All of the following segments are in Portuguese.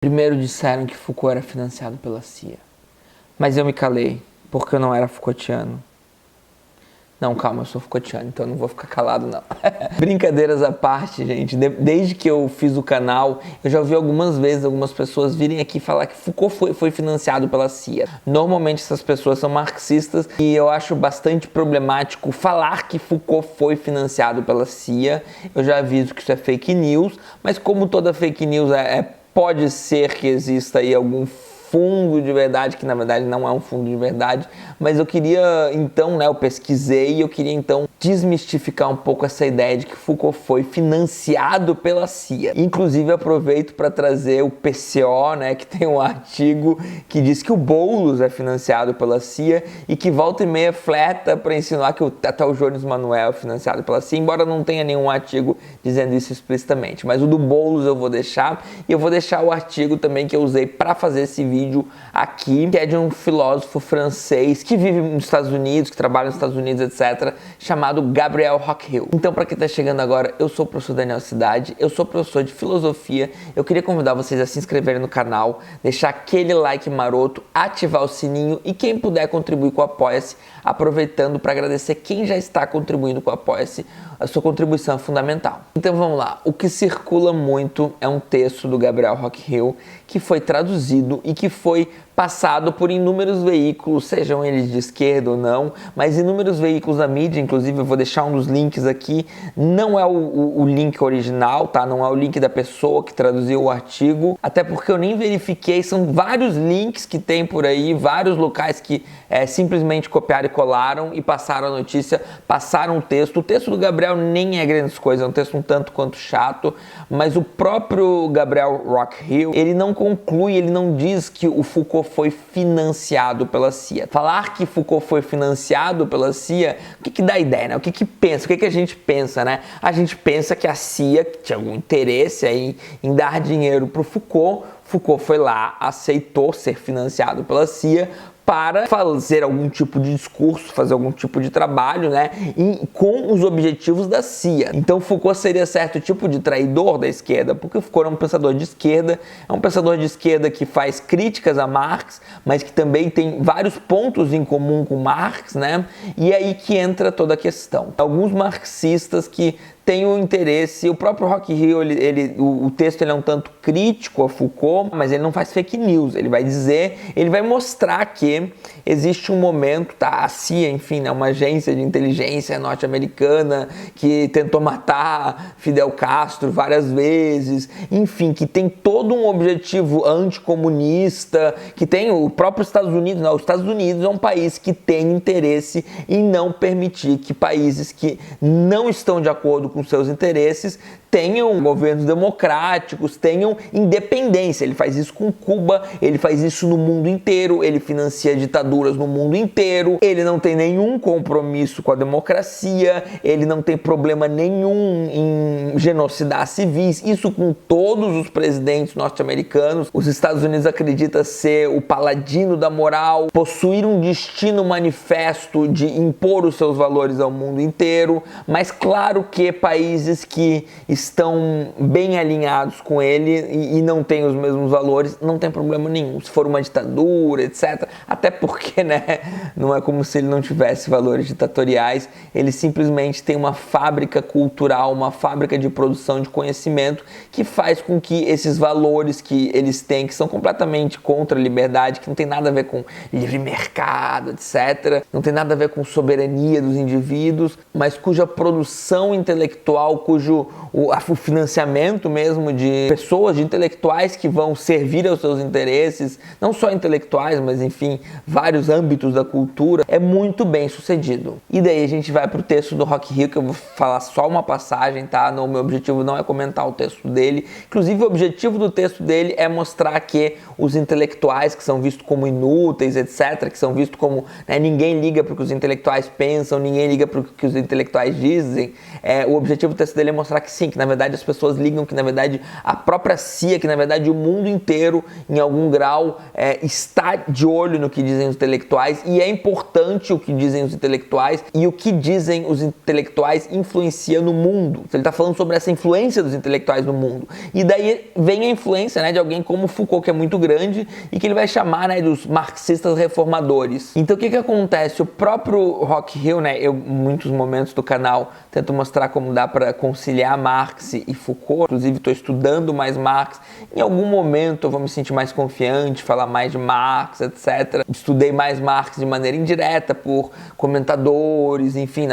Primeiro disseram que Foucault era financiado pela CIA, mas eu me calei, porque eu não era Foucaultiano. Não, calma, eu sou Foucaultiano, então eu não vou ficar calado não. Brincadeiras à parte, gente, desde que eu fiz o canal, eu já ouvi algumas vezes algumas pessoas virem aqui falar que Foucault foi financiado pela CIA. Normalmente essas pessoas são marxistas e eu acho bastante problemático falar que Foucault foi financiado pela CIA. Eu já aviso que isso é fake news, mas como toda fake news pode ser que exista aí algum fundo de verdade, que na verdade não é um fundo de verdade, mas eu queria então, eu pesquisei e eu queria então desmistificar um pouco essa ideia de que Foucault foi financiado pela CIA. Inclusive aproveito para trazer o PCO, que tem um artigo que diz que o Boulos é financiado pela CIA e que volta e meia fleta para insinuar que até o Jones Manuel é financiado pela CIA, embora não tenha nenhum artigo dizendo isso explicitamente, mas o do Boulos eu vou deixar, e eu vou deixar o artigo também que eu usei para fazer esse vídeo aqui, que é de um filósofo francês que vive nos Estados Unidos, que trabalha nos Estados Unidos, etc., chamado Gabriel Rockhill. Então, para quem está chegando agora, eu sou o professor Daniel Cidade, eu sou professor de filosofia. Eu queria convidar vocês a se inscreverem no canal, deixar aquele like maroto, ativar o sininho e quem puder contribuir com o Apoia-se, aproveitando para agradecer quem já está contribuindo com o Apoia-se. A sua contribuição é fundamental. Então vamos lá, o que circula muito é um texto do Gabriel Rockhill que foi traduzido e que foi passado por inúmeros veículos, sejam eles de esquerda ou não, mas inúmeros veículos da mídia. Inclusive eu vou deixar um dos links aqui, não é o link original, tá? Não é o link da pessoa que traduziu o artigo, até porque eu nem verifiquei, são vários links que tem por aí, vários locais que simplesmente copiaram e colaram e passaram a notícia, passaram o texto do Gabriel nem é grandes coisas, é um texto um tanto quanto chato, mas o próprio Gabriel Rockhill, ele não conclui, ele não diz que o Foucault foi financiado pela CIA. Falar que Foucault foi financiado pela CIA, o que dá ideia, O que pensa? O que a gente pensa, A gente pensa que a CIA tinha algum interesse aí em dar dinheiro para o Foucault. Foucault foi lá, aceitou ser financiado pela CIA para fazer algum tipo de discurso, fazer algum tipo de trabalho, e com os objetivos da CIA. Então Foucault seria certo tipo de traidor da esquerda, porque Foucault é um pensador de esquerda, que faz críticas a Marx, mas que também tem vários pontos em comum com Marx, E é aí que entra toda a questão. Alguns marxistas que tem o interesse, o próprio Rockhill, o texto é um tanto crítico a Foucault, mas ele não faz fake news, ele vai mostrar que existe um momento, a CIA, enfim, uma agência de inteligência norte-americana que tentou matar Fidel Castro várias vezes, enfim, que tem todo um objetivo anticomunista, que tem o próprio Estados Unidos, os Estados Unidos é um país que tem interesse em não permitir que países que não estão de acordo com seus interesses tenham governos democráticos, tenham independência. Ele faz isso com Cuba, ele faz isso no mundo inteiro, ele financia ditaduras no mundo inteiro, ele não tem nenhum compromisso com a democracia, ele não tem problema nenhum em genocidar civis, isso com todos os presidentes norte-americanos. Os Estados Unidos acreditam ser o paladino da moral, possuir um destino manifesto de impor os seus valores ao mundo inteiro, mas claro que países que estão bem alinhados com ele e não têm os mesmos valores, não tem problema nenhum. Se for uma ditadura, etc. Até porque, não é como se ele não tivesse valores ditatoriais, ele simplesmente tem uma fábrica cultural, uma fábrica de produção de conhecimento que faz com que esses valores que eles têm, que são completamente contra a liberdade, que não tem nada a ver com livre mercado, etc., não tem nada a ver com soberania dos indivíduos, mas cuja produção intelectual, o financiamento mesmo de pessoas, de intelectuais que vão servir aos seus interesses, não só intelectuais, mas enfim, vários âmbitos da cultura, é muito bem sucedido. E daí a gente vai pro texto do Rockhill, que eu vou falar só uma passagem, O meu objetivo não é comentar o texto dele, inclusive o objetivo do texto dele é mostrar que os intelectuais que são vistos como inúteis, etc., que são vistos como, ninguém liga para o que os intelectuais pensam, ninguém liga para o que os intelectuais dizem, o objetivo do texto dele é mostrar que sim, que na verdade as pessoas ligam que na verdade a própria CIA, que na verdade o mundo inteiro em algum grau está de olho no que dizem os intelectuais, e é importante o que dizem os intelectuais, e o que dizem os intelectuais influencia no mundo. Ele está falando sobre essa influência dos intelectuais no mundo, e daí vem a influência, né, de alguém como Foucault, que é muito grande e que ele vai chamar, né, dos marxistas reformadores. Então o que acontece? O próprio Rock Hill, né, eu em muitos momentos do canal tento mostrar como dá para conciliar Marx e Foucault, inclusive estou estudando mais Marx, em algum momento eu vou me sentir mais confiante, falar mais de Marx, etc. Estudei mais Marx de maneira indireta por comentadores, enfim,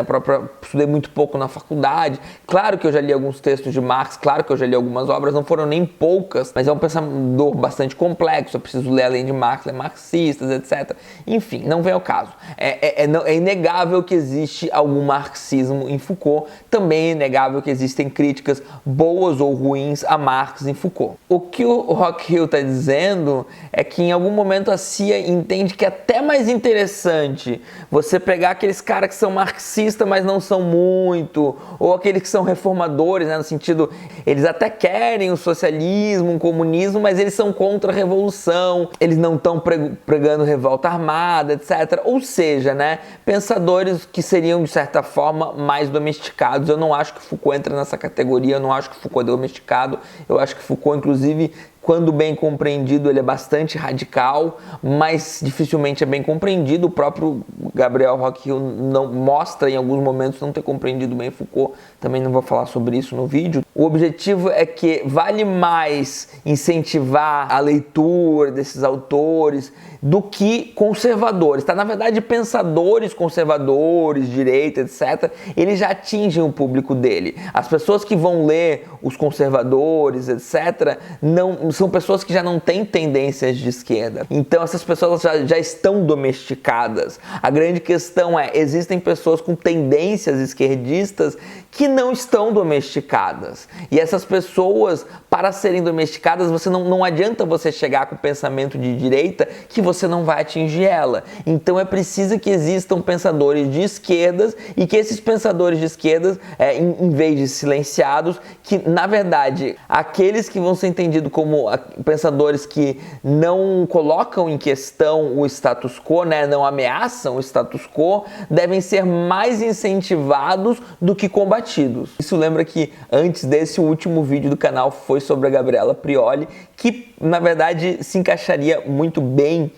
estudei muito pouco na faculdade. Claro que eu já li alguns textos de Marx, claro que eu já li algumas obras, não foram nem poucas, mas é um pensador bastante complexo, eu preciso ler além de Marx, ler marxistas, etc. Enfim, não vem ao caso. É inegável que existe algum marxismo em Foucault, também é inegável que existem críticas boas ou ruins a Marx em Foucault. O que o Rock Hill está dizendo é que em algum momento a CIA entende que é até mais interessante você pegar aqueles caras que são marxistas, mas não são muito, ou aqueles que são reformadores, né, no sentido, eles até querem o socialismo, o comunismo, mas eles são contra a revolução, eles não estão pregando revolta armada, etc. Ou seja, né, pensadores que seriam, de certa forma, mais domesticados. Eu não acho que Foucault entra nessa categoria, eu não acho que Foucault é domesticado, eu acho que Foucault, inclusive, quando bem compreendido, ele é bastante radical, mas dificilmente é bem compreendido. O próprio Gabriel Rock Hill não mostra em alguns momentos não ter compreendido bem Foucault, também não vou falar sobre isso no vídeo. O objetivo é que vale mais incentivar a leitura desses autores do que conservadores, tá? Na verdade, pensadores conservadores, direita, etc., eles já atingem o público dele. As pessoas que vão ler os conservadores, etc., não são pessoas que já não têm tendências de esquerda. Então, essas pessoas já estão domesticadas. A grande questão é, existem pessoas com tendências esquerdistas que não estão domesticadas. E essas pessoas, para serem domesticadas, não adianta você chegar com o pensamento de direita que você não vai atingir ela. Então é preciso que existam pensadores de esquerdas e que esses pensadores de esquerdas, em vez de silenciados, que na verdade aqueles que vão ser entendidos como pensadores que não colocam em questão o status quo, né, não ameaçam o status quo, devem ser mais incentivados do que combatidos. Isso lembra que antes desse, o último vídeo do canal foi sobre a Gabriela Prioli, que na verdade se encaixaria muito bem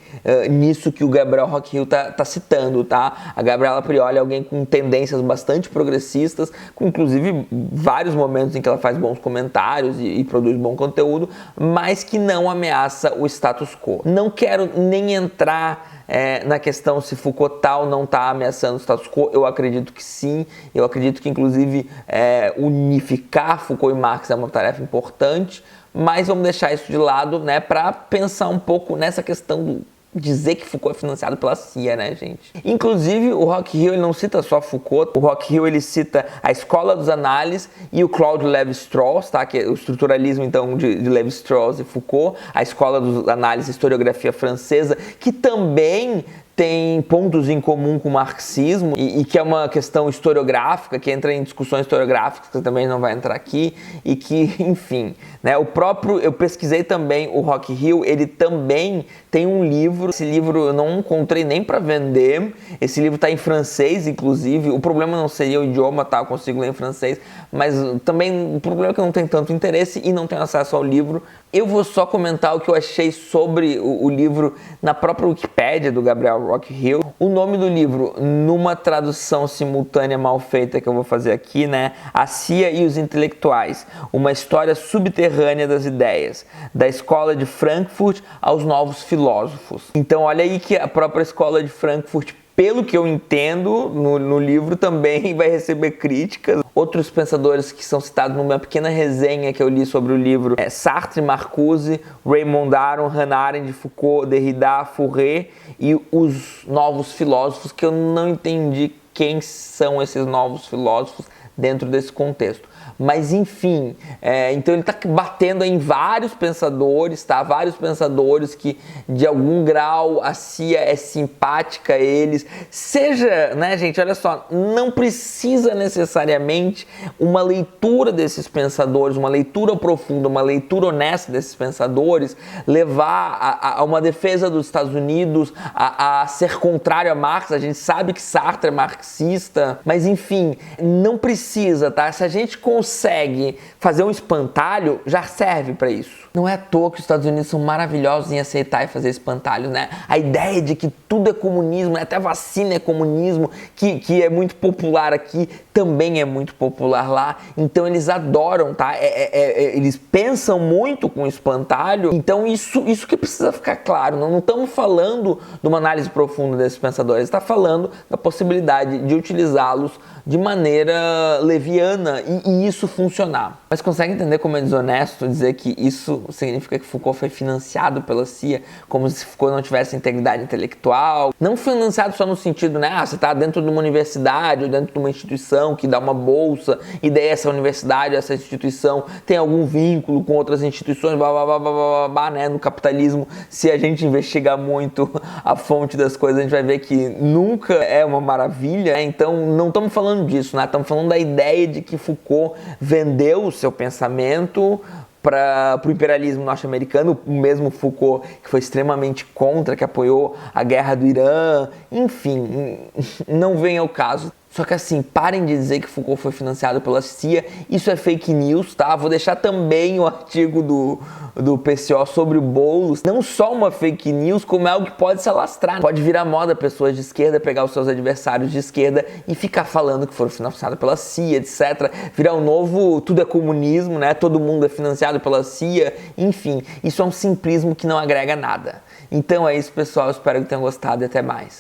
nisso que o Gabriel Rock Hill tá citando, tá? A Gabriela Prioli é alguém com tendências bastante progressistas, com inclusive vários momentos em que ela faz bons comentários e produz bom conteúdo, mas que não ameaça o status quo. Não quero nem entrar na questão se Foucault tá ou não está ameaçando o status quo. Eu acredito que sim, eu acredito que inclusive unificar Foucault e Marx é uma tarefa importante, mas vamos deixar isso de lado, né, para pensar um pouco nessa questão do dizer que Foucault é financiado pela CIA, né, gente? Inclusive, o Rock Hill ele não cita só Foucault, o Rock Hill ele cita a Escola dos Análises e o Claude Lévi-Strauss, tá? Que é o estruturalismo, então, de Lévi-Strauss e Foucault, a Escola dos Análises, historiografia francesa, que também tem pontos em comum com o marxismo e que é uma questão historiográfica, que entra em discussões historiográficas, que também não vai entrar aqui, e que, enfim, né, eu pesquisei também o Rock Hill, ele também tem um livro, esse livro eu não encontrei nem para vender, esse livro está em francês, inclusive, o problema não seria o idioma, tá, eu consigo ler em francês, mas também o problema é que eu não tenho tanto interesse e não tenho acesso ao livro. Eu vou só comentar o que eu achei sobre o livro na própria Wikipédia do Gabriel Rock Hill. O nome do livro, numa tradução simultânea mal feita que eu vou fazer aqui, né? A CIA e os Intelectuais, uma história subterrânea das ideias, da escola de Frankfurt aos novos filósofos. Então olha aí que a própria escola de Frankfurt, pelo que eu entendo no livro, também vai receber críticas. Outros pensadores que são citados numa pequena resenha que eu li sobre o livro é Sartre, Marcuse, Raymond Aron, Hannah Arendt, Foucault, Derrida, Fourier e os novos filósofos, que eu não entendi quem são esses novos filósofos dentro desse contexto. Mas enfim, então ele está batendo em vários pensadores, tá? Vários pensadores que de algum grau a CIA é simpática a eles. Seja, né, gente, olha só, não precisa necessariamente uma leitura desses pensadores, uma leitura profunda, uma leitura honesta desses pensadores, levar a uma defesa dos Estados Unidos, a ser contrário a Marx. A gente sabe que Sartre é marxista, mas enfim, não precisa, tá? Se a gente consegue fazer um espantalho, já serve para isso. Não é à toa que os Estados Unidos são maravilhosos em aceitar e fazer espantalhos, né? A ideia de que tudo é comunismo, né? Até vacina é comunismo, que é muito popular aqui, também é muito popular lá. Então eles adoram, tá? Eles pensam muito com espantalho. Então isso que precisa ficar claro. Não estamos falando de uma análise profunda desses pensadores. Está falando da possibilidade de utilizá-los de maneira leviana e isso funcionar. Mas consegue entender como é desonesto dizer que isso significa que Foucault foi financiado pela CIA, como se Foucault não tivesse integridade intelectual? Não financiado só no sentido, né, você está dentro de uma universidade ou dentro de uma instituição que dá uma bolsa e daí essa universidade, essa instituição tem algum vínculo com outras instituições, blá, blá, blá, blá, blá, blá, né? No capitalismo, se a gente investigar muito a fonte das coisas, a gente vai ver que nunca é uma maravilha, né? Então não estamos falando disso, né? Estamos falando da ideia de que Foucault vendeu o seu pensamento para o imperialismo norte-americano, o mesmo Foucault que foi extremamente contra, que apoiou a guerra do Irã, enfim, não vem ao caso. Só que assim, parem de dizer que Foucault foi financiado pela CIA, isso é fake news, tá? Vou deixar também o artigo do PCO sobre o Boulos, não só uma fake news, como é algo que pode se alastrar. Pode virar moda pessoas de esquerda pegar os seus adversários de esquerda e ficar falando que foram financiados pela CIA, etc. Virar um novo tudo é comunismo, né? Todo mundo é financiado pela CIA, enfim. Isso é um simplismo que não agrega nada. Então é isso, pessoal. Espero que tenham gostado e até mais.